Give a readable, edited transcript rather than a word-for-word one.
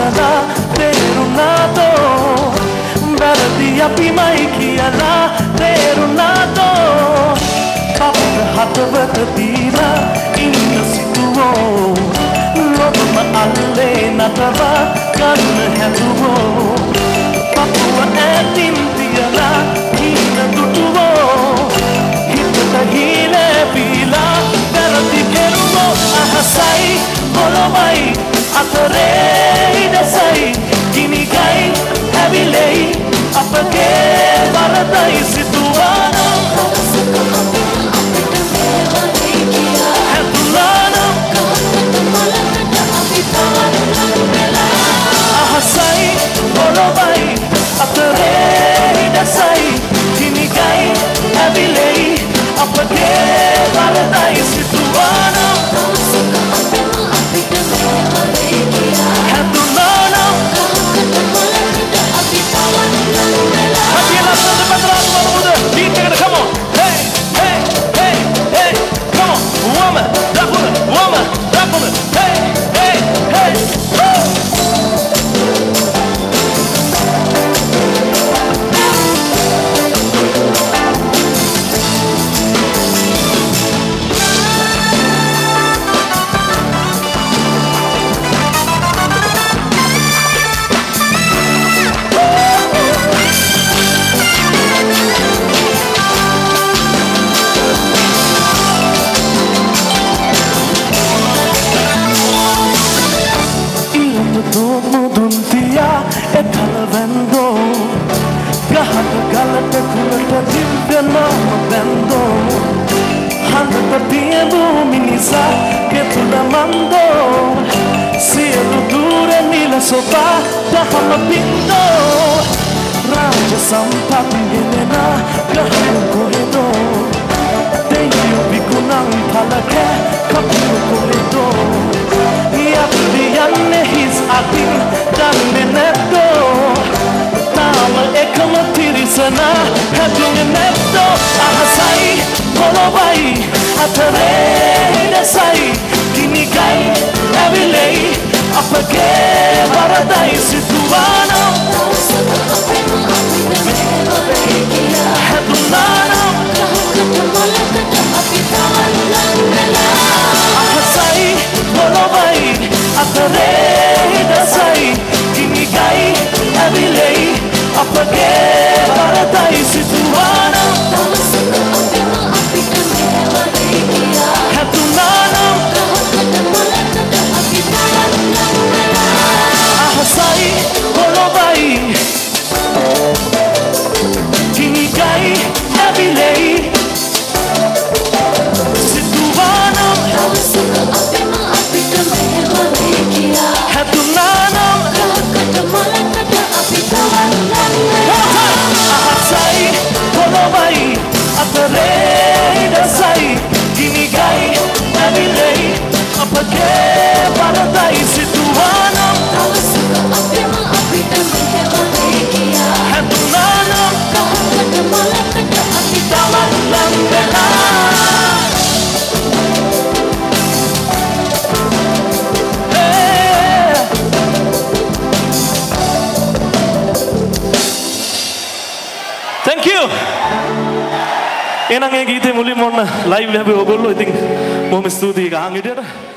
කියලා තේරුණාදෝ වැරදි අපිමයි කියලා තේරුණාදෝ අපට හදවත දීලා ඉන්න සිටුවෝ ලොබම අල්ලේ නතව ගන්න හැදුවෝ පපුව ඇතින් තියලා හින දුටුවෝ හිතට හීලේ පීලා වැරදි කෙරුවෝ අහසයි පොළොවයි අතරේ ඉඩසයි ගිනිගයි ඇවිලෙයි අපගේ වරදයි සිතුවානම් අහසයි පොළොවයි අතරේ ඉඩසයි ගිනිගයි ඇවිලෙයි අපගේ වරදයි සිතුවානම් Come on, hey, hey, hey, hey, come on, woman, rock with it, woman, rock with it, hey, hey, hey, woo! Soba dahama pindo Raja sampat yenena Gahamu kohedo Deyu bikunang palake Kapiru kohedo Yapdi yanne his atin Danne netto Tama ekama tirisana Hadine netto Ahasai Polowai Atare Hidasai Kinigai Avilei අපගේ වරදයි සිතුවානම් හැදුනානම් අහසයි පොළොවයි අතරේ ඉඩසයි ගිනිගයි ඇවිලෙයි අපගේ වරදයි සිතුවානම් හැදුනානම් ahasai polobai ginigai abilei situvanam hatunanam ahasai polobai atarei dasai ginigai abilei apage paradai situvanam Thank you. එහෙනම් මේ ගීතේ මුලින්ම ඔන්න live හැබැයි ඔයගොල්ලෝ ඉතින් බොහොම ස්තුතියි ගහන් හිටියට.